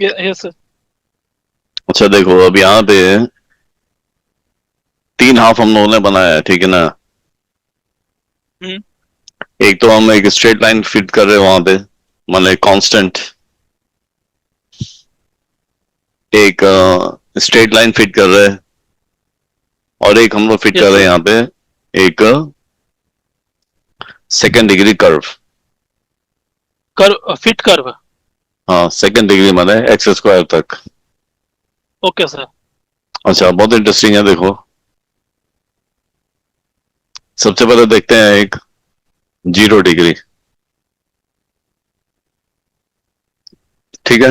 Yes sir. अच्छा देखो, अब यहाँ पे तीन हाफ हम लोगों ने बनाया है, ठीक है ना। हम्म। एक तो हम एक स्ट्रेट लाइन फिट कर रहे हैं वहां पे, मतलब कांस्टेंट। एक स्ट्रेट लाइन फिट कर रहे हैं, और एक हम लोग फिट कर यस रहे हैं सर। यहाँ पे एक second degree curve. Curve, fit curve. हाँ, सेकेंड डिग्री माने एक्स स्क्वायर तक। Okay sir. अच्छा, बहुत इंटरेस्टिंग है, देखो। सबसे पहले देखते हैं एक जीरो डिग्री, ठीक है।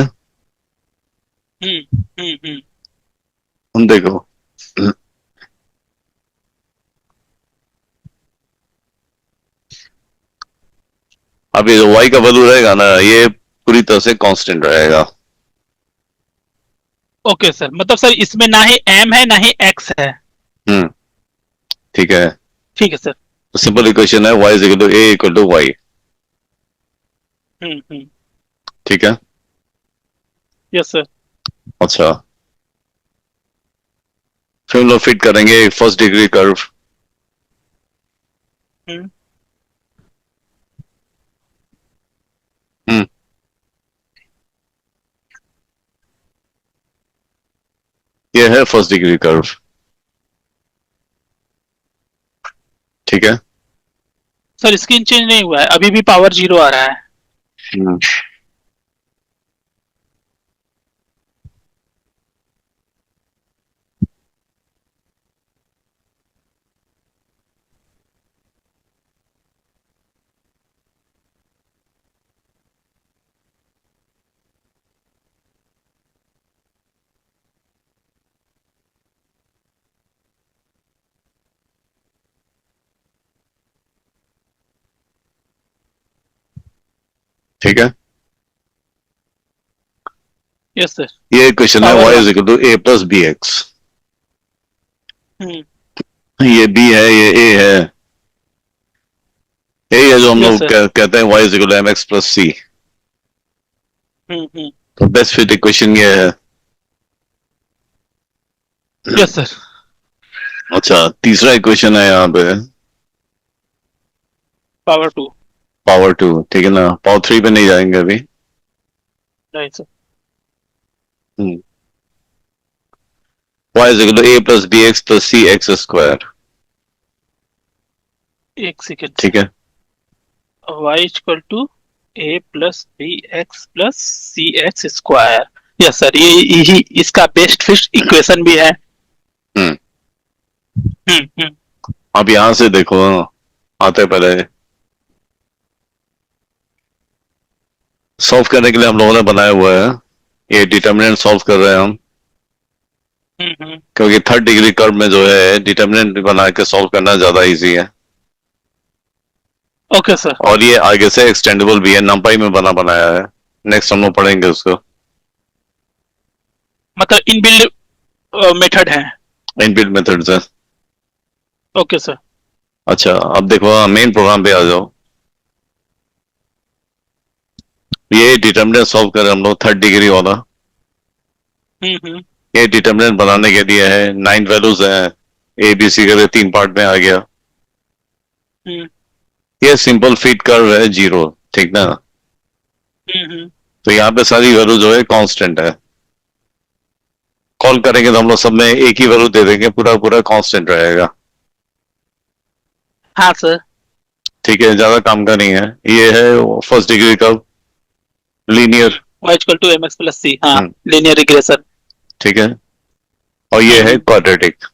हम्म हम्म। हम देखो, अब ये जो y का वैल्यू रहेगा ना, ये पूरी तरह से कांस्टेंट रहेगा। ओके सर, मतलब सर इसमें ना ही एम है ना ही एक्स है। हम्म, ठीक है। ठीक है सर। तो सिंपल इक्वेशन है y is equal to A equal to Y, हम्म। ठीक है। Yes sir. अच्छा, फिर हम लोग फिट करेंगे फर्स्ट डिग्री कर्व। हम्म। हम्म, ये है फर्स्ट डिग्री कर्व, ठीक है। सर स्क्रीन चेंज नहीं हुआ है, अभी भी पावर जीरो आ रहा है। हम्म, ठीक है। Yes sir. ये इक्वेशन है power y is one. Equal to A plus B X. हम्म। ये b है, ये a है। यही है जो हम यस लोग सर। कहते हैं y is equal to M X plus C. हम्म। तो बेस्ट फिट इक्वेशन ये है। Yes sir. अच्छा, तीसरा इक्वेशन है यहाँ पे पावर टू। पावर टू, ठीक है ना। पावर थ्री पे नहीं जाएंगे अभी। नहीं sir. y is equal to A plus B x plus c x square, एक सेकेंड ठीक सर। है। Y equal to A plus B x plus c x square. Yes sir, ये यही इसका बेस्ट फिट इक्वेशन भी है। हम्म, हम्म। अब यहां से देखो, आते पहले सॉल्व करने के लिए हम लोगों ने बनाया हुआ है। ये डिटर्मिनेंट सॉल्व कर रहे हैं हम, हम्म। क्योंकि थर्ड डिग्री कर्व में जो है डिटर्मिनेंट बना के सॉल्व करना ज्यादा इजी है। Okay sir. और ये आगे से एक्सटेंडेबल भी है, नंपाई में बना बनाया है। नेक्स्ट हम लोग पढ़ेंगे उसको। मतलब इनबिल्ड मेथड है। इनबिल्ट मेथड से। Okay sir. अच्छा, अब देखो मेन प्रोग्राम पे आ जाओ। ये डिटर्मिनेंट सॉल्व करें हम लोग थर्ड डिग्री वाला। हम्म। ये डिटर्मिनेंट बनाने के लिए है, 9 वैल्यूज हैं। ए बी सी के तीन पार्ट में आ गया। हम्म ये सिंपल फिट कर्व है जीरो, ठीक ना। हम्म। तो यहाँ पे सारी वैल्यू जो है कांस्टेंट है। कॉल करेंगे तो हम लोग सब में एक ही वैल्यू दे देंगे, पूरा पूरा कांस्टेंट रहेगा। हाँ सर। ठीक है, ज्यादा काम का नहीं है। ये है फर्स्ट डिग्री का linear. Y equal to M X plus C, हाँ। हम्म, लीनियर रिग्रेशन। ठीक है। और ये है हम्म। Quadratic,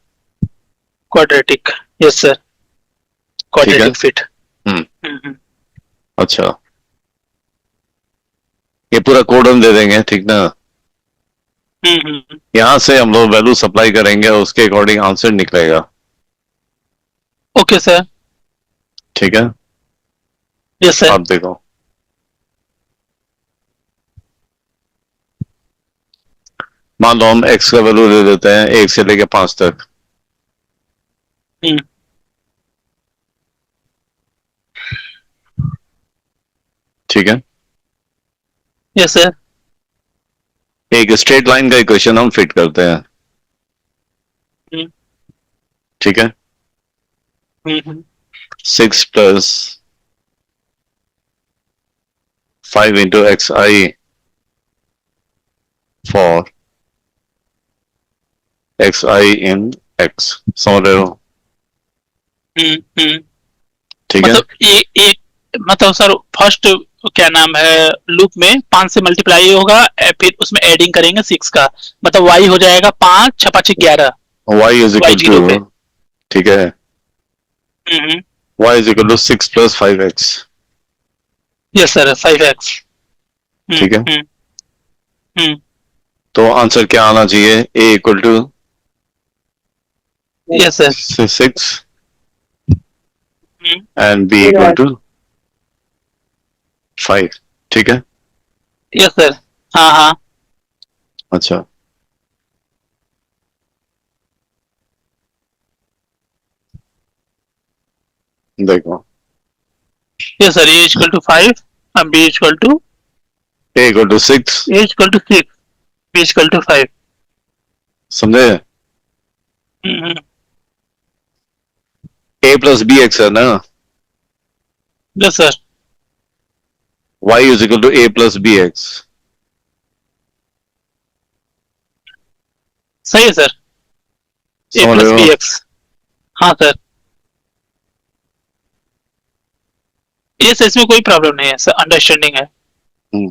quadratic. Yes sir. ठीक है। Quadratic fit. हम्म, हम्म। अच्छा। ये पूरा कोड हम दे देंगे, ठीक ना। हम्म। यहां से हम लोग वैल्यू सप्लाई करेंगे, उसके अकॉर्डिंग आंसर निकलेगा, ओके सर। ठीक है। Yes sir. आप देखो, मान लो हम x का वैल्यू दे देते हैं 1 से लेके 5 तक, हम्म। ठीक है। Yes sir. एक स्ट्रेट लाइन का इक्वेशन हम फिट करते हैं, हम्म, ठीक है। हम्म, 6 plus 5 into x i for x I in x, समझ रहे हो? हम्म, ठीक है। मतलब एक मतलब सर फर्स्ट क्या नाम है लूप में 5 से मल्टीप्लाई होगा, फिर उसमें एडिंग करेंगे 6 का, मतलब y हो जाएगा 5 6 5 11 y is y equal to, zero पे। ठीक है, hmm, y is equal to 6 plus 5x, yes sir 5x। ठीक है। हम्म, हम्म, तो आंसर क्या आना चाहिए? a equal to yes sir. 6 and b equal to 5, ठीक है। Yes sir. हाँ हाँ। अच्छा, देखो, yes sir, a equal to 5, b equal to a equal to 6, a equal to 6, b equal to 5। समझे? a प्लस बी एक्स है ना, yes sir. y is equal to a plus B x, सही है sir, a समझ रहे plus हो? B x. हाँ sir, ये सर इसमें कोई प्रॉब्लम नहीं है सर, अंडरस्टैंडिंग है। हम्म,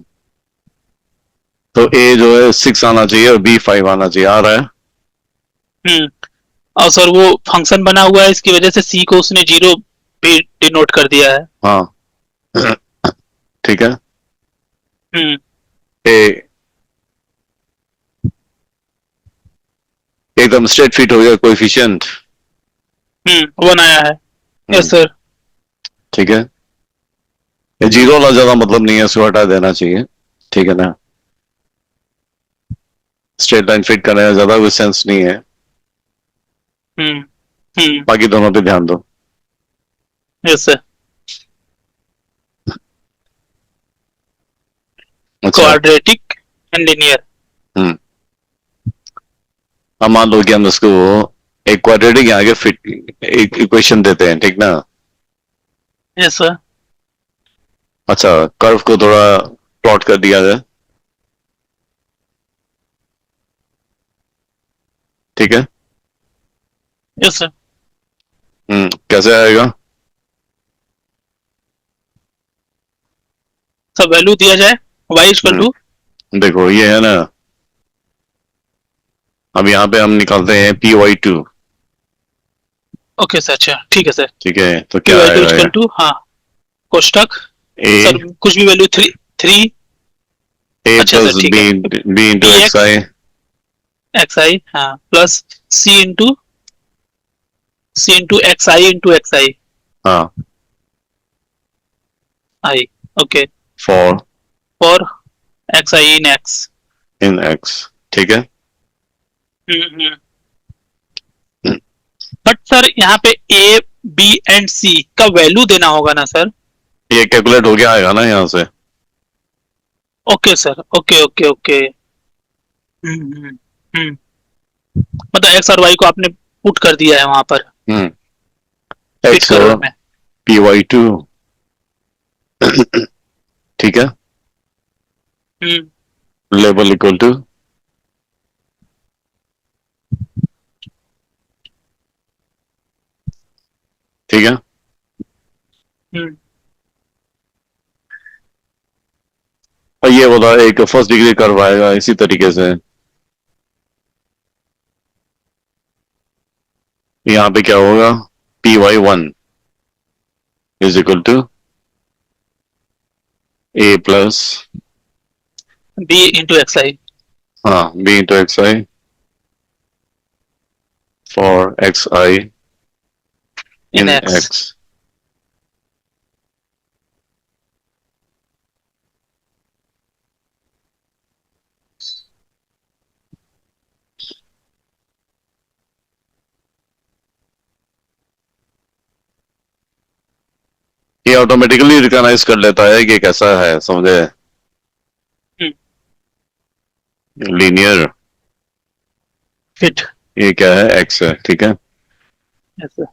तो a जो है 6 आना चाहिए और b 5 आना चाहिए, आ रहा है? हम्म, और सर वो फंक्शन बना हुआ है, इसकी वजह से सी को उसने जीरो पे डिनोट कर दिया है। हाँ, ठीक है। हम्म, a एकदम स्ट्रेट फिट हो गया कोएफिशिएंट, 1 आया है। Yes sir. ठीक है। ये जीरो वाला ज्यादा मतलब नहीं है, इसको हटा देना चाहिए, ठीक है ना। स्ट्रेट लाइन फिट करने का ज्यादा कोई सेंस नहीं है, हम्म, हम्म, बाकी दोनों पे ध्यान दो। Yes sir. अच्छा। Quadratic and linear. हम्म, अब मान लो कि हम इसको एक क्वाड्रेटिक यहाँ के फिट एक इक्वेशन देते हैं, ठीक ना। Yes sir. अच्छा, कर्व को थोड़ा प्लॉट कर दिया जाए, ठीक है। Yes sir. कैसे आएगा? सब वैल्यू दिया जाए, y इक्वल टू। देखो ये है ना, अब यहाँ पे हम निकालते हैं py2, ओके सर, अच्छा ठीक है सर। ठीक है, तो पी क्या वाई टू आएगा ये? इक्वल टू, हाँ, कोष्टक, सर a कुछ भी वैल्यू थ्री थ्री। a अच्छा सर प्लस ठीक b है। b into P X X I, X आई, हाँ, प्लस सी इंटू एक्स आई हाँ, I. Okay. For for x I in X. In X, ठीक है। बट सर यहाँ पे ए बी एंड सी का वैल्यू देना होगा ना सर? ये कैलकुलेट हो गया आएगा ना यहाँ से। Okay sir, okay okay okay. मतलब एक्स और वाई को आपने पुट कर दिया है वहां पर, हम्म, फिट एक्स करोड़ और में। py2, ठीक है, हम्म, लेवल इक्वल टू ठीक है। हम्म, और ये बोला एक फर्स्ट डिग्री कर्व आएगा इसी तरीके से, यहाँ पे क्या होगा? py1 is equal to a plus, b into x आई हाँ, b into x i for x I in in x. X. ये ऑटोमेटिकली रिकॉग्नाइज कर लेता है कि कैसा है, समझे? Linear, fit. ये क्या है, एक्स है, ठीक है। Yes sir.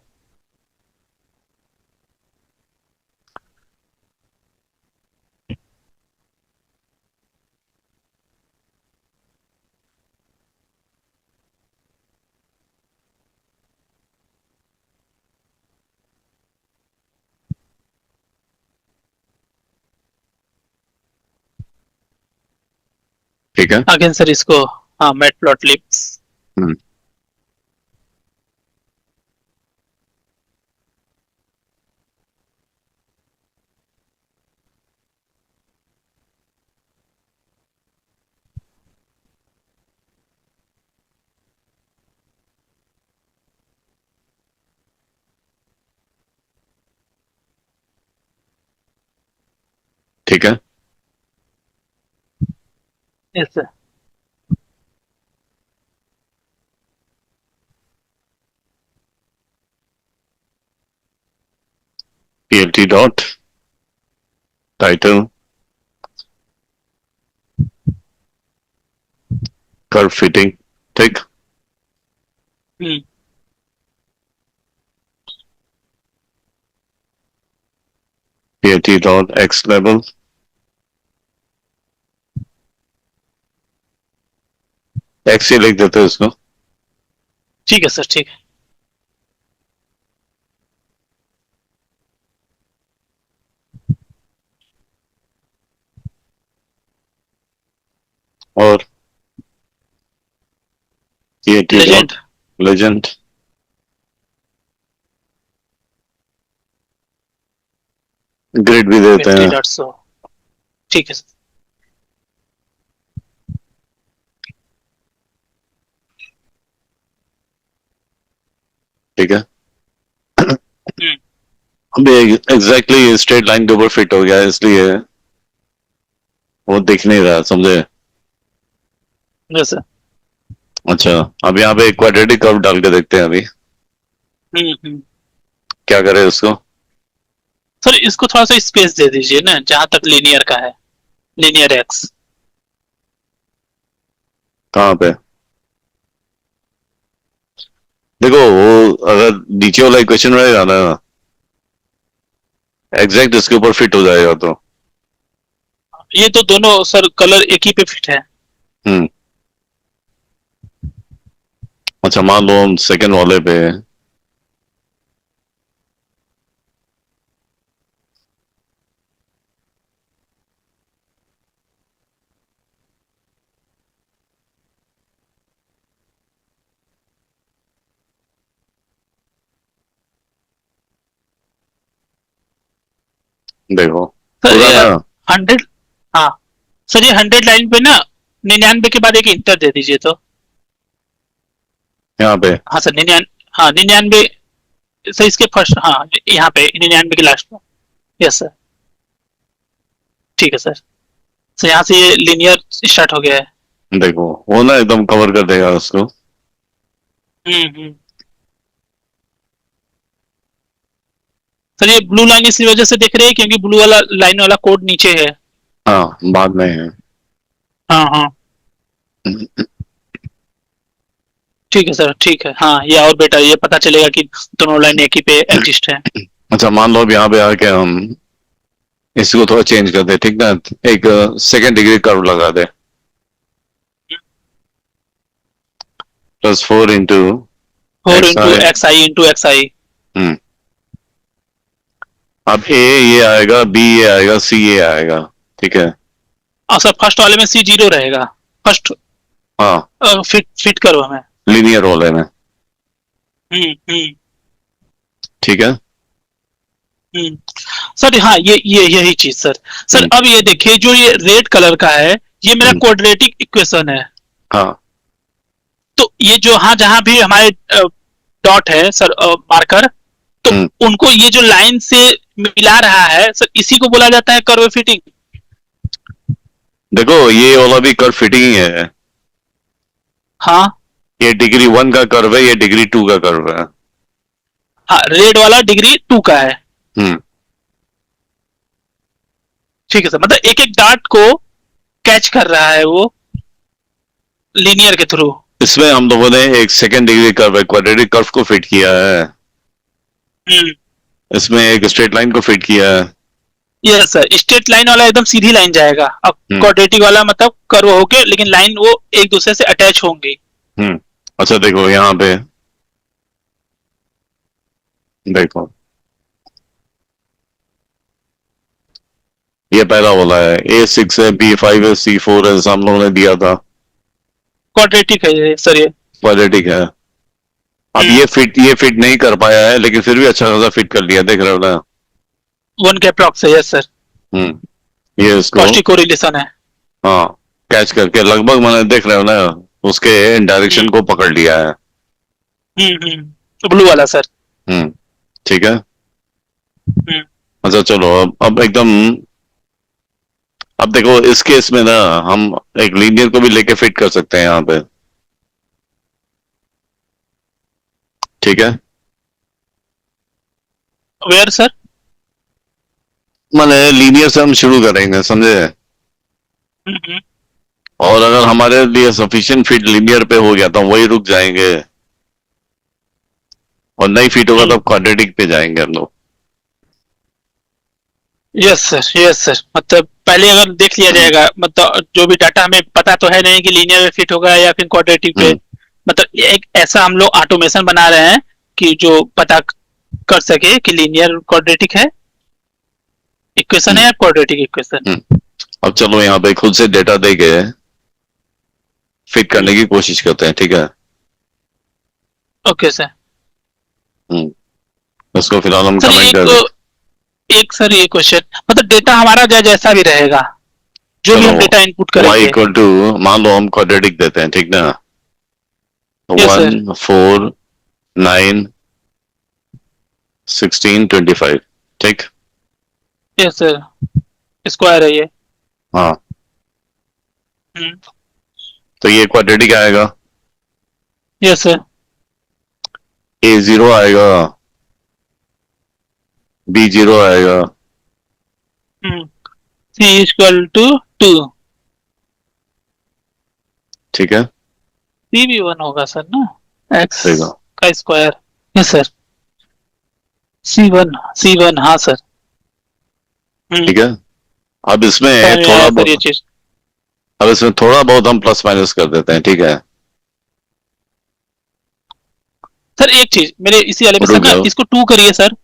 ठीक है। अगेन सर इसको, हाँ मैटप्लॉटलिब। हम्म, ठीक है। Yes sir. PLT dot title curve fitting, ठीक। हम्म। पीएलटी डॉट एक्स लेवल, एक्स ही लिख देते हैं उसको। ठीक है सर, ठीक है। और PLT legend. Dot legend, grid भी देते पीएलटी हैं। Dot so. ठीक है सर। ठीक है। हम्म। अभी एग्जैक्टली स्ट्रेट लाइन के ऊपर फिट हो गया, इसलिए वो दिख नहीं रहा, समझे। Yes sir. अच्छा, अब यहाँ पे क्वाड्रेटिक कर्व डाल के देखते हैं अभी। हम्म। क्या करें उसको। सर इसको थोड़ा सा स्पेस दे दीजिए ना, जहां तक लीनियर का है, लीनियर एक्स। कहाँ पे, देखो वो अगर नीचे वाला इक्वेशन रहेगा ना, एग्जैक्ट इसके ऊपर फिट हो जाएगा तो। ये तो दोनों सर कलर एक ही पे फिट है। हम्म। अच्छा, मान लो हम सेकंड वाले पे हैं। देखो सर पूरा ये ना, 100, हाँ सर ये 100 लाइन पे ना 99 के बाद एक इंटर दे दीजिए तो। यहाँ पे। हाँ सर 99, हाँ 99 सर इसके फर्स्ट, हाँ यहाँ पे 99 के लास्ट में। Yes sir. ठीक है सर। सर यहाँ से ये लीनियर स्टार्ट हो गया है। देखो वो ना एकदम कवर कर देगा उसको। हम्म। सर ये ब्लू लाइन इस वजह से दिख रही है क्योंकि ब्लू वाला लाइन वाला कोड नीचे है। हाँ, बाद में है। हाँ हाँ। ठीक है सर, ठीक है, हाँ ये और बेटर, ये पता चलेगा कि दोनों लाइन एक ही पे एग्जिस्ट है। अच्छा, मान लो अब यहाँ पे आके हम इसको थोड़ा चेंज कर दे, ठीक ना। एक सेकेंड डिग्री कर्व लगा दे, +4 इंटू 4 एक्स इंटू आई। एक्स आई इंटू एक्स आई। हम्म। अब ए ये आएगा, बी ये आएगा, सी ये आएगा, ठीक है। और सर फर्स्ट वाले में सी जीरो रहेगा। फर्स्ट हाँ, फिट फिट करो हमें। लीनियर वाले में, हम्म। ठीक है। हम्म। सर हाँ ये यही चीज सर। सर हम्म, अब ये देखिए, जो ये रेड कलर का है, ये मेरा हम्म, क्वाड्रेटिक इक्वेशन है। हाँ। तो ये जो, हाँ जहां भी हमारे डॉट है सर, मार्कर, तो हम्म, उनको ये जो लाइन से मिला रहा है सर, इसी को बोला जाता है कर्व फिटिंग। देखो ये वाला भी कर्व फिटिंग ही है। हाँ ये डिग्री 1 का कर्व है, ये डिग्री 2 का कर्व है। हाँ, रेड वाला डिग्री 2 का है। हम्म। ठीक है सर, मतलब एक एक डॉट को कैच कर रहा है वो। लीनियर के थ्रू। इसमें हम लोगों ने एक second degree curve, quadratic curve को फिट किया है, इसमें एक स्ट्रेट लाइन को फिट किया है। यस सर, स्ट्रेट लाइन वाला एकदम सीधी लाइन जाएगा, अब हम्म क्वाड्रेटिक वाला मतलब कर्व होके, लेकिन लाइन वो एक दूसरे से अटैच होंगी। अच्छा देखो यहाँ पे, देखो ये पहला वाला है, A6 है, B5 है, C4 है, हम लोगों ने दिया था, क्वाड्रेटिक है ये सर, ये क्वाड्रेटिक है। अब ये फिट नहीं कर पाया है, लेकिन फिर भी अच्छा खासा फिट कर लिया, देख रहे हो ना। 1 के अप्रॉक्स है, यस सर। ये इसको कॉस्टिक कोरिलेशन है। हाँ कैच करके लगभग मैंने, देख रहे हो ना, उसके डायरेक्शन को पकड़ लिया है। ब्लू वाला सर। ठीक है। हम्म, अच्छा चलो, अब एकदम, अब देखो इस केस में ना हम एक लीनियर को भी लेके फिट कर सकते हैं यहाँ पे, ठीक है। Where sir? मैंने लीनियर से हम शुरू करेंगे, समझे। और अगर हमारे लिए सफिशिएंट फिट लीनियर पे हो गया तो हम वही रुक जाएंगे, और नहीं फिट होगा तो क्वाड्रेटिक पे जाएंगे हम लोग। यस सर, यस सर, मतलब पहले अगर देख लिया जाएगा, मतलब जो भी डाटा हमें पता तो है नहीं कि लीनियर में फिट होगा या फिर क्वाड्रेटिक पे, मतलब एक ऐसा हम लोग ऑटोमेशन बना रहे हैं कि जो पता कर सके कि लीनियर क्वाड्रेटिक है इक्वेशन है या क्वाड्रेटिक इक्वेशन। अब चलो यहाँ पे खुद से डेटा दे के फिट करने की कोशिश करते हैं, ठीक है। Okay sir. उसको फिलहाल हम सर कमेंट कर दें। एक सर ये क्वेश्चन, मतलब डेटा हमारा जैसा भी रहेगा, जो भी चलो हम डेटा इनपुट y करेंगे। इक्वल टू, मान लो हम क्वाड्रेटिक देते हैं, ठीक ना। Yes sir. 1 4 9 16 25, ठीक। यस सर, स्क्वायर है ये। हाँ हम्म, तो ये क्वाड्रेटिक आएगा, यस सर। A0 आएगा, B0 आएगा, सी इक्वल टू 2। ठीक है। सी भी 1 होगा सर ना, एक्स देखो का स्क्वायर। Yes sir. C1 हाँ सर। ठीक है। अब इसमें समझ में थोड़ा आया सर ये बहुत, चीज। अब इसमें थोड़ा बहुत हम प्लस माइनस कर देते हैं, ठीक है। सर एक चीज मेरे इसी वाले में सर रुक ना, जाओ, इसको 2 करिए सर।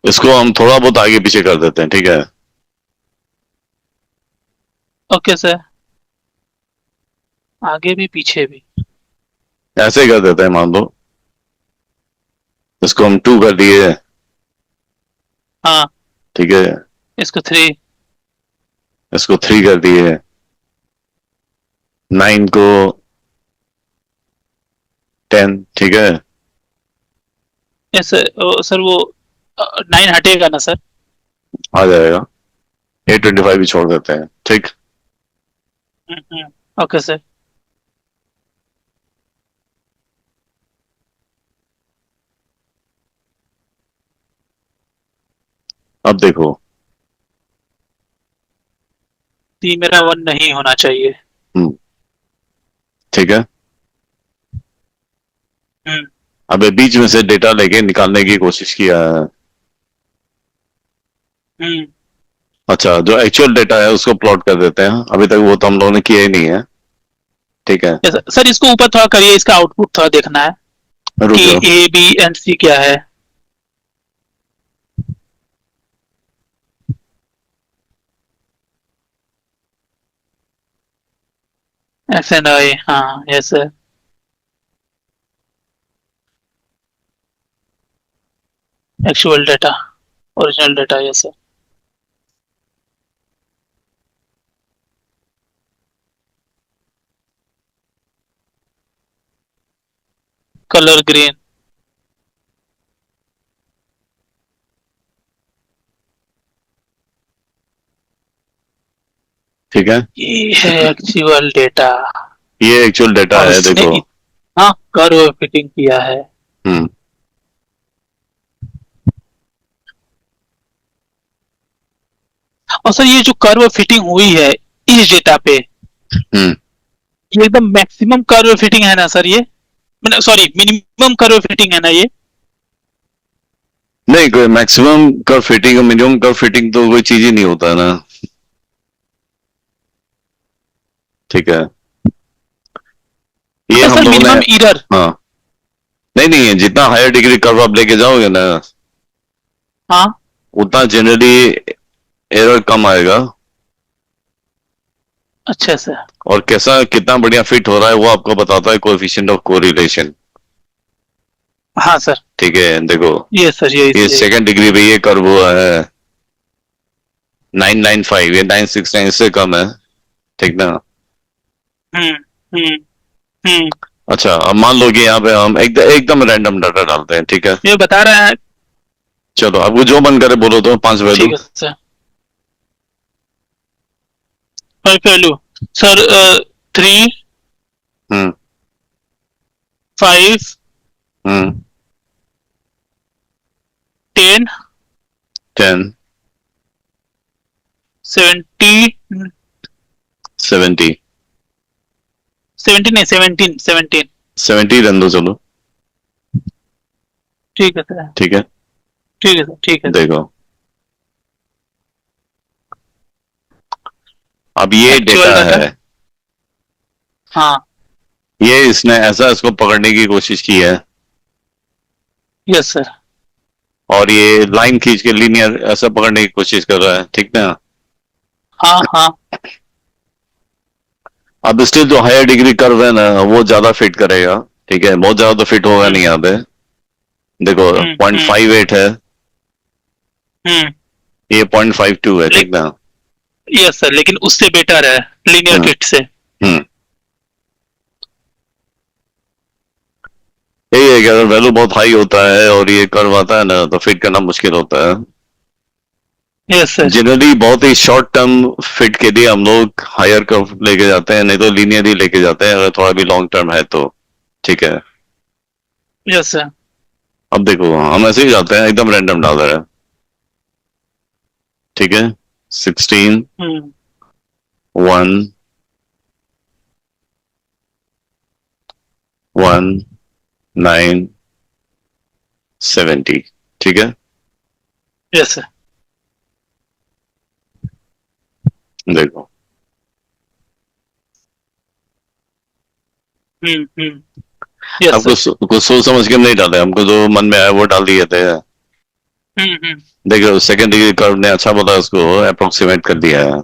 इसको हम थोड़ा बहुत आगे पीछे कर देते हैं, ठीक है। ओके सर, आगे भी पीछे भी। ऐसे ही कर देते हैं, मान लो इसको हम 2 कर दिए, हाँ, ठीक है। इसको 3। इसको 3 कर दिए, 9 को 10, ठीक है। यस सर, वो 9 हटेगा ना सर? आ जाएगा, A25 भी छोड़ देते हैं, ठीक। Okay sir. अब देखो, सी मेरा 1 नहीं होना चाहिए। ठीक है। हम्म, अब बीच में से डेटा लेके निकालने की कोशिश किया है। अच्छा, जो एक्चुअल डेटा है उसको प्लॉट कर देते हैं, अभी तक वो तो हम लोगों ने किया ही नहीं है, ठीक है। यस सर, इसको ऊपर थोड़ा करिए, इसका आउटपुट थोड़ा देखना है रुक कि जाओ, ए बी एंड सी क्या है। एफ एंड आई, हाँ yes sir. Actual data, original data, yes sir. Colour green. ठीक है। ये है एक्चुअल डेटा, ये एक्चुअल डेटा और है, उसने देखो। इतना कर्व फिटिंग किया है। हम्म और सर ये जो कर्व फिटिंग हुई है इस डेटा पे, हम्म ये एकदम मैक्सिमम कर्व फिटिंग है ना सर? ये सॉरी, मिनिमम कर्व फिटिंग है ना ये? नहीं, कोई मैक्सिमम का फिटिंग और मिनिमम का फिटिंग तो कोई चीज ही नहीं होता है ना। ठीक है, ये मतलब हम सर लोगों ने। Minimum error. हाँ, नहीं नहीं, जितना हायर डिग्री कर्व आप लेके जाओगे ना, हाँ, उतना जनरली एरर कम आएगा। अच्छा सर। और कैसा कितना बढ़िया फिट हो रहा है वो आपको बताता है कोएफिशिएंट ऑफ कोरिलेशन। हाँ सर, ठीक है, देखो, ये सर, ये यही। सेकंड डिग्री पे ये कर्व हुआ है 995, ये 969 से कम है। ठीक ना। हम्म हम्म हम्म। अच्छा, अब मान लो कि यहाँ पे हम एकदम रैंडम डाटा डालते हैं। ठीक है, ये बता रहा है। चलो आपको जो मन करे बोलो, तो 5 वैल्यू। ठीक है सर। फाइव वैल्यू सर, 3, हम्म 5, हम्म 10, 10, 70, 70, 70 नहीं, 17, 17। 70 रन दो चलो। ठीक है सर, ठीक है, ठीक है सर, ठीक है सर। देखो, अब ये एक्चुअल डेटा डाटा। है। हाँ। ये इसने ऐसा इसको पकड़ने की कोशिश की है, यस सर। और ये लाइन खींच के लीनियर ऐसा पकड़ने की कोशिश कर रहा है। ठीक ना। हाँ हाँ। अब स्टिल जो हायर डिग्री कर्व है ना, वो ज्यादा फिट करेगा। ठीक है, बहुत ज्यादा तो फिट होगा नहीं हम्म यहाँ पे। देखो, पॉइंट हम्म फाइव एट है, हम्म। ये 0.52 है। ठीक ना। यस सर, लेकिन उससे बेटर है लीनियर हम्म फिट से। हम्म यही है कि अगर वैल्यू बहुत हाई होता है और ये कर्व आता है ना, तो फिट करना मुश्किल होता है। Yes sir. जनरली बहुत ही शॉर्ट टर्म फिट के लिए हम लोग हायर कर्व लेके जाते हैं, नहीं तो लीनियर ही लेके जाते हैं अगर थोड़ा भी लॉन्ग टर्म है तो। ठीक है, यस सर। अब देखो हम ऐसे ही जाते हैं, एकदम रैंडम डाल रहे हैं। ठीक है, 16, हम्म 1, 1, 9, 70। ठीक है, यस सर। देखो, यस आपको सर। कुछ सोच समझ के नहीं डाले, हमको जो मन में आया वो डाल दिए थे। हम्म। देखो, सेकंड डिग्री कर्व ने अच्छा बोला, उसको अप्रोक्सीमेट कर दिया है।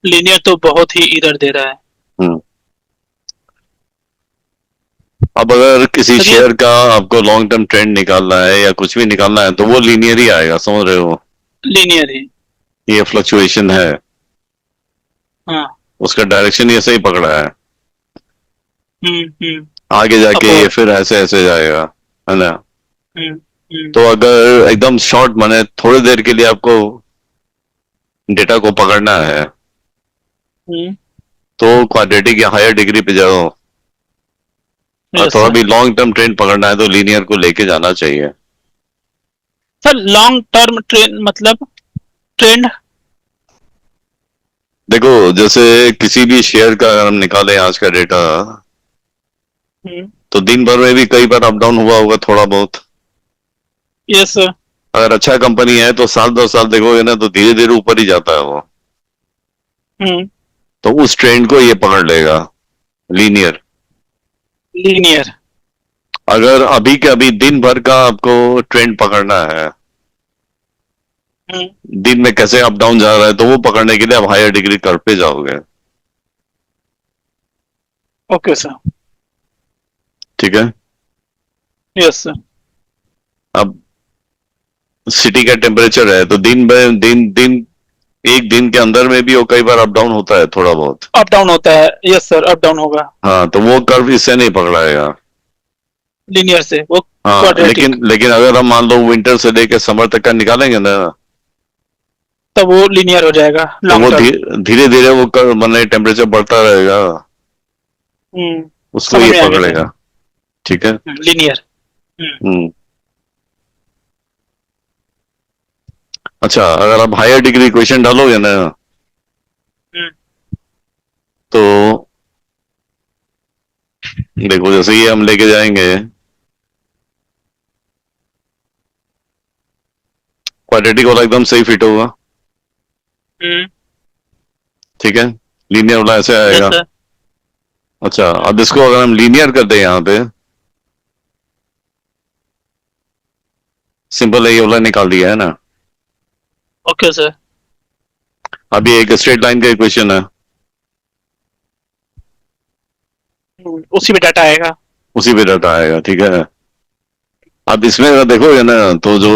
लीनियर तो बहुत ही एरर दे रहा है। हम्म अब अगर किसी सर ये शेयर का आपको लॉन्ग टर्म ट्रेंड निकालना है या कुछ भी निकालना है, तो वो लीनियर ही आएगा, समझ रहे हो। लीनियर ही। ये फ्लक्चुएशन है, हाँ। उसका डायरेक्शन ये सही पकड़ा है। हम्म। आगे जाके ये अपवर्ड। फिर ऐसे ऐसे जाएगा, है ना। हम्म। तो अगर एकदम शॉर्ट माने थोड़ी देर के लिए आपको डेटा को पकड़ना है, हम्म। तो क्वाड्रेटिक या हायर डिग्री पे जाओ। और यस थोड़ा सर। भी लॉन्ग टर्म ट्रेंड पकड़ना है तो लीनियर को लेके जाना चाहिए। सर लॉन्ग टर्म ट्रेंड मतलब ट्रेंड। देखो, जैसे किसी भी शेयर का अगर हम निकालें आज का डेटा, हम्म। तो दिन भर में भी कई बार अप डाउन हुआ होगा थोड़ा बहुत। Yes sir. अगर अच्छा कंपनी है तो साल 2 साल देखोगे ना, तो धीरे धीरे ऊपर ही जाता है वो। हम्म। तो उस ट्रेंड को ये पकड़ लेगा, लीनियर। लीनियर। अगर अभी के अभी दिन भर का आपको ट्रेंड पकड़ना है, हम्म। दिन में कैसे अप डाउन जा रहा है, तो वो पकड़ने के लिए आप हायर डिग्री कर्व पे जाओगे। Okay sir. ठीक है, यस सर। अब सिटी का टेम्परेचर है, तो दिन में दिन दिन एक दिन के अंदर में भी वो कई बार अप डाउन होता है थोड़ा बहुत। अप डाउन होता है, यस सर, अप डाउन होगा। हाँ, तो वो कर्व इससे नहीं पकड़ाएगा। लीनियर से वो हाँ, क्वाड्रेटिक। लेकिन लेकिन अगर हम मान लो विंटर से लेके समर तक का निकालेंगे ना, तब वो लीनियर हो जाएगा तो लॉन्ग वो टर्म। धीरे धीरे वो कर्व माने टेम्परेचर बढ़ता रहेगा, उसको समझ ये में आ गया सर। पकड़ेगा। ठीक है। लीनियर। हम्म अच्छा, अगर आप हायर डिग्री इक्वेशन डालोगे ना, देखो जैसे ये हम लेके जाएंगे, क्वाड्रेटिक वाला एकदम सही फिट होगा, ठीक है। लीनियर वाला ऐसे यस आएगा। सर। अच्छा, अब इसको अगर हम लीनियर कर दें यहाँ पे, सिंपल है, ये वाला निकाल दिया है ना। Okay sir. अब ये एक स्ट्रेट लाइन का इक्वेशन है, उसी में डाटा आएगा। उसी पे डाटा आएगा, ठीक है। अब इसमें अगर देखोगे ना, तो जो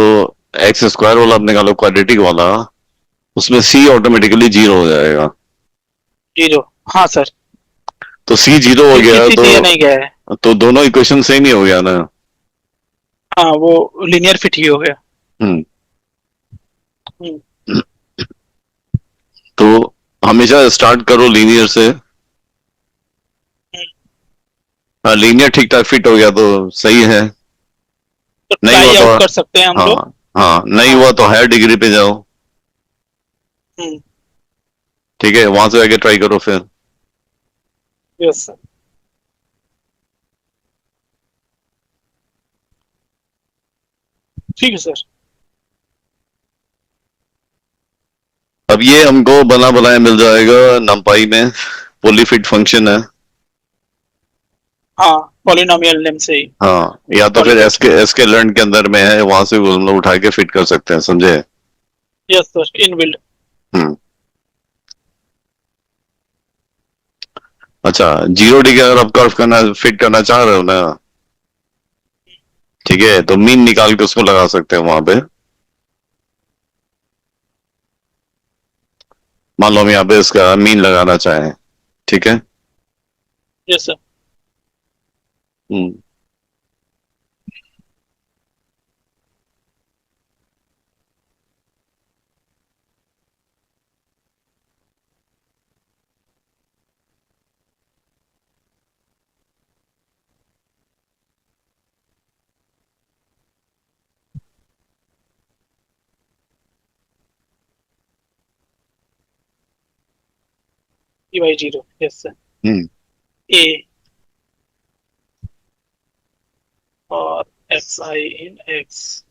एक्स स्क्वायर वाला आप निकालो क्वाड्रेटिक वाला, उसमें सी ऑटोमेटिकली जीरो हो जाएगा। जीरो। हाँ सर। तो सी जीरो हो क्योंकि गया सी दिया नहीं गया है। तो दोनों इक्वेशन सेम ही हो गया ना। हाँ, वो लीनियर फिट ही हो गया। हम्म। हम्म, तो हमेशा स्टार्ट करो लीनियर से। हाँ, लीनियर ठीक ठाक फिट हो गया तो सही है। तो नहीं हुआ ट्राई तो, आउट कर सकते हैं हम हाँ, लोग। हाँ नहीं हाँ। हुआ तो हायर डिग्री पे जाओ, हम्म। ठीक है, वहां से आके ट्राई करो फिर। Yes sir. ठीक है सर। अब ये हमको बना बनाया मिल जाएगा नंपाई में, पोलीफिट फंक्शन है। हाँ, पॉलिनोमियल नेम से ही। हाँ, या तो फिर पॉलीफिट। एसके लर्न के अंदर में है, वहां से हम लोग उठा के फिट कर सकते हैं, समझे। Yes sir, in build. हम्म। अच्छा, जीरो डिग्री अगर आप कर्व करना फिट करना चाह रहे हो ना, ठीक है, तो मीन निकाल के उसको लगा सकते हैं वहां पे। मान लो हम यहाँ पे इसका मीन लगाना चाहें, ठीक है। Yes sir. Hmm. E by zero. Yes sir. Hmm. A और x I in x.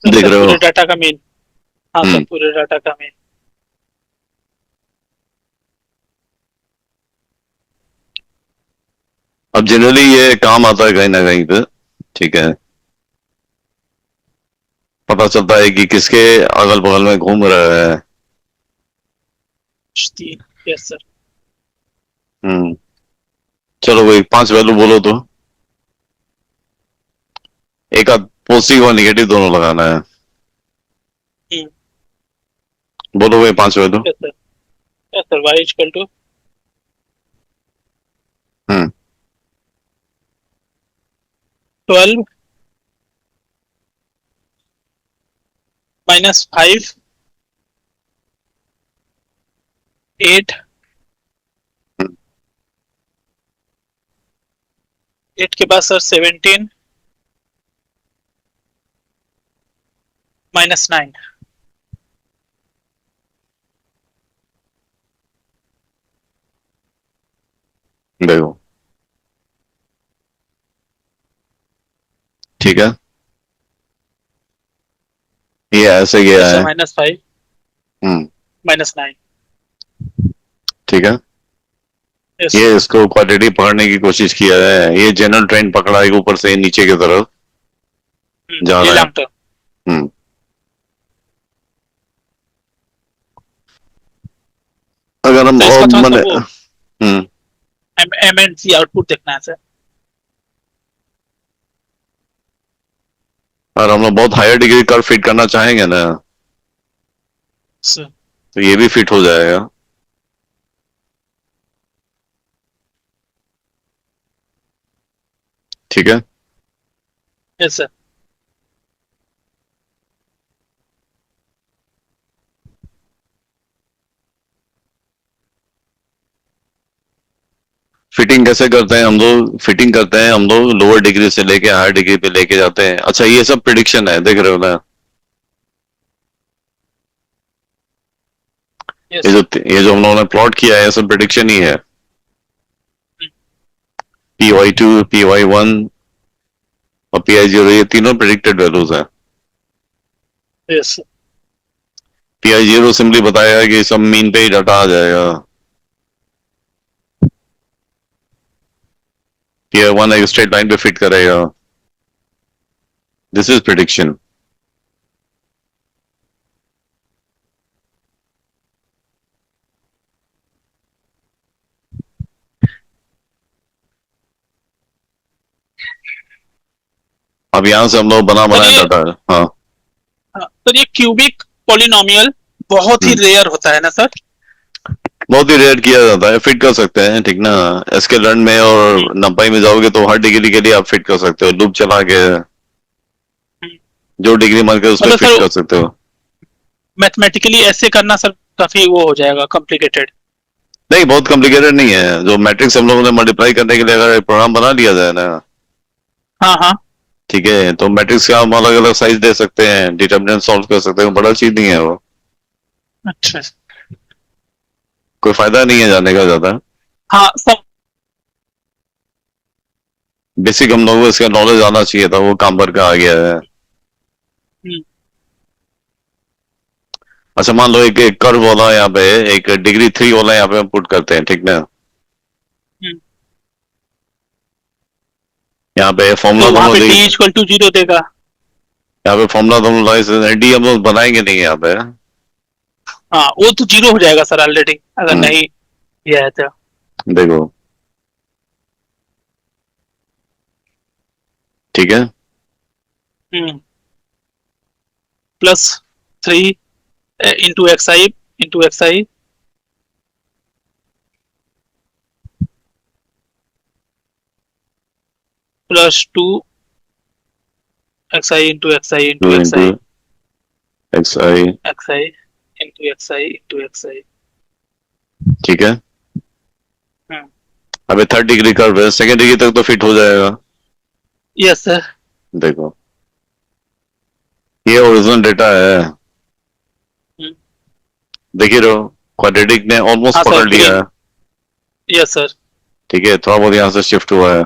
Sir, देख रहे हो। पूरे डाटा का मेन। हाँ सर, हम्म। पूरे डाटा का मेन। अब जनरली ये काम आता है कहीं ना कहीं पे, ठीक है। पता चलता है कि किसके अगल बगल में घूम रहा है। तीन। Yes sir. हम्म। चलो भाई, 5 वैल्यू बोलो तो। एक आध पॉजिटिव और निगेटिव दोनों लगाना है। बोलो भाई 5 value. Yes sir. Yes sir, y equal to hmm. 12 -5 8। 8 के बाद सर 17 -9। देखो, ठीक है, ये ऐसे गया यस सर, है। -5 हम्म। -9। ठीक है, यस ये सर। इसको क्वाड्रेटिक पकड़ने की कोशिश किया है, ये जनरल ट्रेंड पकड़ा है ऊपर से नीचे की तरफ जा ये रहा है। Long term. हम्म। अगर हम तो आपका थोड़ा सा मैंने वो एमएनसी आउटपुट देखना है सर। और हम लोग बहुत हायर डिग्री कर्व फिट करना चाहेंगे ना, सर तो ये भी फिट हो जाएगा। ठीक है। Yes sir. फिटिंग कैसे करते हैं हम लोग? फिटिंग करते हैं हम लोग लोअर डिग्री से लेके हायर डिग्री पे लेके जाते हैं। अच्छा, ये सब प्रिडिक्शन है, देख रहे हो ना? Yes sir. ये जो हम लोगों ने प्लॉट किया है, सब प्रिडिक्शन ही है। PY2, PY1 और PI0, ये तीनों प्रिडिक्टेड वैल्यूज हैं। Yes sir. PI0 सिंपली बताया कि सब मीन पे ही डाटा आ जाएगा। PI1 एक स्ट्रेट लाइन पे फिट करेगा। This is prediction. अब यहां से हम लोग बना सर बनाए ये डाटा। हाँ। हाँ, सर ये क्यूबिक पॉलिनोमियल बहुत ही रेयर होता है ना सर? बहुत ही रेयर किया जाता है, फिट कर सकते हैं, ठीक ना? एसके-लर्न में और नंपाई में जाओगे तो हर डिग्री के लिए आप फिट कर सकते हो, लूप चला के जो डिग्री मार के उस पर मतलब फिट सर कर सकते हो। मैथमेटिकली ऐसे करना सर काफी वो हो जाएगा कॉम्प्लिकेटेड। नहीं, बहुत कॉम्प्लिकेटेड नहीं है। जो मैट्रिक्स हम लोगों ने मल्टीप्लाई करने के लिए अगर एक प्रोग्राम बना लिया जाए ना, हाँ हाँ। ठीक है, तो मैट्रिक्स का हम अलग अलग साइज दे सकते हैं, डिटर्मिनेंट सॉल्व कर सकते हैं, बड़ा चीज नहीं है वो। अच्छा। कोई फायदा नहीं है जाने का ज्यादा। हाँ सब। बेसिक हम लोगों को इसका नॉलेज आना चाहिए था, वो काम भर का आ गया है। हम्म, अच्छा, मान लो एक एक कर्व वाला यहाँ पे, एक डिग्री 3 वाला यहाँ पे हम पुट करते हैं, ठीक ना? हम्म। यहाँ पे फॉर्मूला तो वहां दोनों पे दे, डी इक्वल टू जीरो देगा। यहाँ पे फॉर्मूला दोनों डी हम लोग बनाएंगे नहीं यहाँ पे। हाँ वो तो जीरो हो जाएगा सर ऑलरेडी अगर हम्म, नहीं किया है तो। देखो, ठीक है। Plus 3 into x I plus 2 x I into x I into 2 x into I X I. X I into x I into x आई। ठीक है। अबे थर्ड डिग्री कर्व है, सेकेंड डिग्री तक तो फिट हो जाएगा। Yes sir. देखो, ये ओरिजिनल डेटा है, देख ही रहो। क्वाड्रेटिक ने ऑलमोस्ट हाँ सर पकड़ लिया ग्रीन। है। Yes sir. ठीक है, थोड़ा बहुत यहाँ से शिफ्ट हुआ है।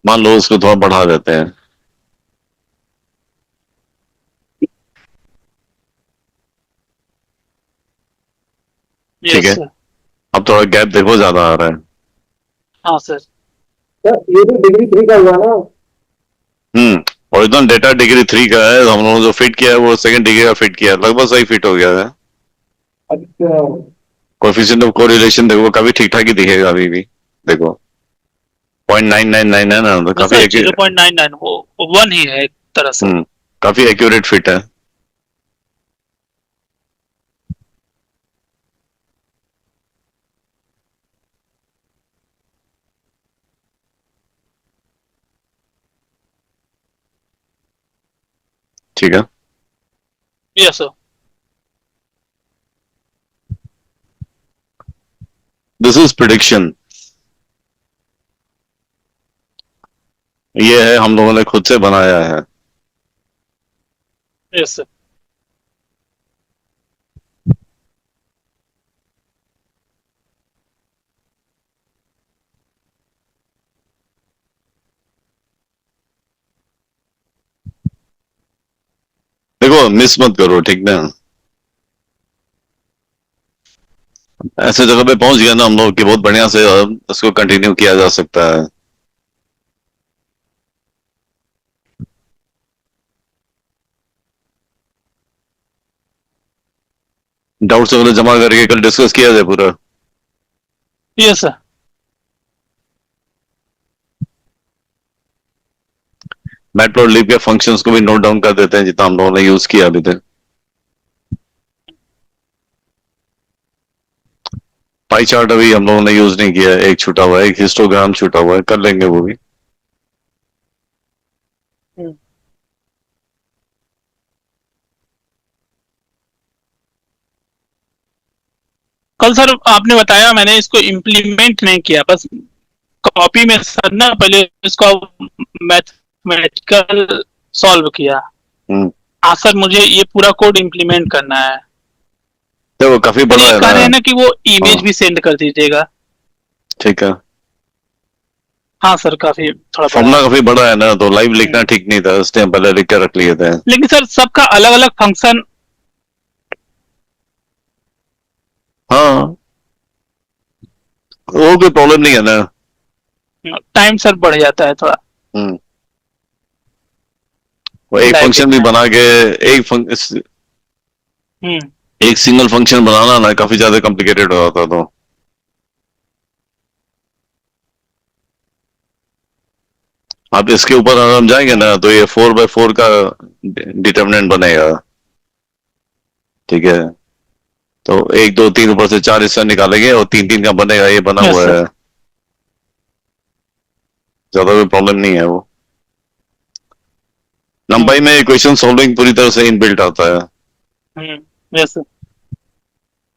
मान लो उसको थोड़ा बढ़ा देते हैं। ठीक यस है, सर। अब थोड़ा गैप देखो, ज्यादा आ रहा है। हाँ सर। सर ये भी डिग्री 3 का हुआ ना? ओरिजिनल डेटा डिग्री 3 का है, हम लोगों ने जो फिट किया है वो सेकंड डिग्री का फिट किया है, लगभग सही फिट हो गया है। अच्छा। कोएफिशिएंट ऑफ कोरिलेशन देखो, काफी ठीक ठाक ही दिखेगा अभी भी। देखो, 0.999 है ना, तो हाँ काफी सर 0.99 वो वन ही है एक तरह से। काफी एक्यूरेट फिट है। ठीक है। Yes sir. This is prediction. ये है हम लोगों ने खुद से बनाया है। Yes sir. देखो, मिस मत करो, ठीक ना? ऐसे जगह पे पहुंच गया ना हम लोग कि बहुत बढ़िया से इसको कंटिन्यू किया जा सकता है। डाउट्स वगैरह जमा करके कल डिस्कस किया जाए पूरा। Yes sir. मैटप्लॉटलिब के फंक्शंस को भी नोट डाउन कर देते हैं जितना हम लोगों ने यूज किया अभी तक। पाई चार्ट अभी हम लोगों ने यूज नहीं किया, एक छूटा हुआ है, एक हिस्टोग्राम छूटा हुआ है, कर लेंगे वो भी। कल सर आपने बताया, मैंने इसको इम्प्लीमेंट नहीं किया, बस कॉपी में सर ना पहले इसको मैथमेटिकल सॉल्व किया। आज सर मुझे ये पूरा कोड इम्प्लीमेंट करना है। देखो काफी सर बड़ा ये है कह रहे हैं ना। ना कि वो इमेज हाँ। भी सेंड कर दीजिएगा। ठीक है। हाँ सर, काफी थोड़ा बड़ा फॉर्मूला है। काफी बड़ा है ना, तो लाइव लिखना ठीक नहीं था, इसलिए हम पहले लिख के रख लिए थे। लेकिन सर सबका अलग अलग फंक्शन। हाँ, वो कोई प्रॉब्लम नहीं है ना। टाइम सर बढ़ जाता है थोड़ा। वो एक लाइव फंक्शन भी लिखना है। बना के हम्म। एक सिंगल फंक्शन बनाना ना काफी ज्यादा कॉम्प्लिकेटेड हो जाता। तो अब इसके ऊपर अगर हम जाएंगे ना तो ये 4x4 का डिटर्मिनेंट बनेगा। ठीक है, तो 1 2 3 ऊपर से 4 हिस्सा निकालेंगे और 3 3 का बनेगा, ये बना यस हुआ सर। है, ज्यादा कोई प्रॉब्लम नहीं है वो। लंबाई में इक्वेशन सॉल्विंग पूरी तरह से इनबिल्ट आता है। Yes sir.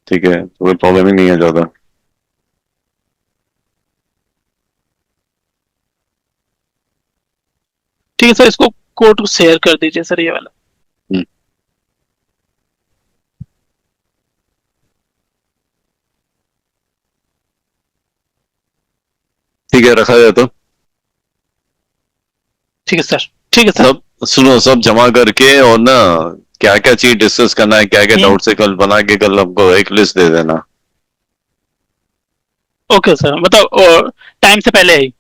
ठीक है, तो कोई प्रॉब्लम ही नहीं है ज्यादा। ठीक है सर, इसको कोड शेयर कर दीजिए सर, ये वाला। हम्म, ठीक है, रखा जाए तो। ठीक है सर। ठीक है सर। सब सुनो, सब जमा करके और ना क्या क्या चीज डिस्कस करना है, क्या क्या डाउट से कल बना के कल हमको एक लिस्ट दे देना। ओके सर, मतलब टाइम से पहले ही।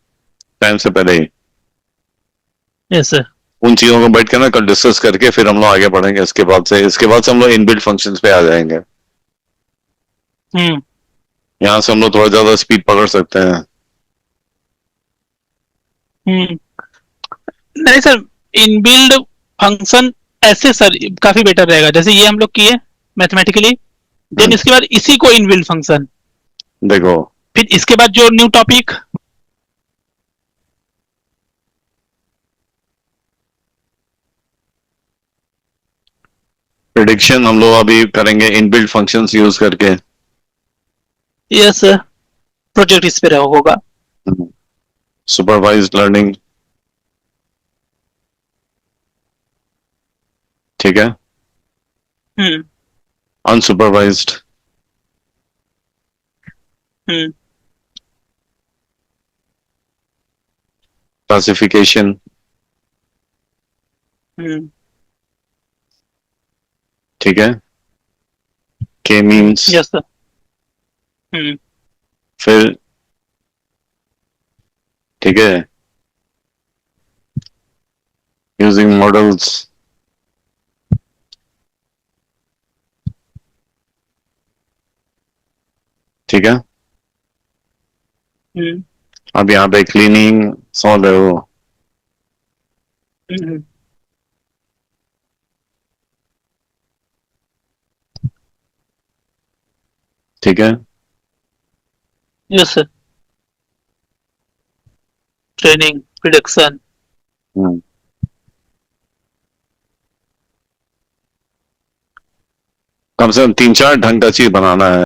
टाइम से पहले ही यस सर। उन चीजों को बैठ के ना कल डिस्कस करके फिर हम लोग आगे बढ़ेंगे। इसके बाद से हम लोग इनबिल्ट फंक्शंस पे आ जाएंगे। यहाँ से हम लोग थोड़ा ज्यादा स्पीड पकड़ सकते हैं। नहीं सर, इनबिल्ड फंक्शन ऐसे सर काफी बेटर रहेगा, जैसे ये हम लोग किए मैथमेटिकली, देन इसके बाद इसी को इनबिल्ड फंक्शन, देखो फिर इसके बाद जो न्यू टॉपिक। प्रिडिक्शन हम लोग अभी करेंगे इनबिल्ट फंक्शंस यूज करके। यस सर, प्रोजेक्ट इस पे होगा। Supervised learning. ठीक है। अनसुपरवाइज्ड। क्लासिफिकेशन। ठीक है। के मीन्स। Yes sir. फिर ठीक है, यूजिंग मॉडल्स। ठीक है। अब यहाँ पे क्लीनिंग समझ रहे हो। ठीक है। Yes sir. Training, prediction. कम से कम 3 4 ढंग का चीज बनाना है।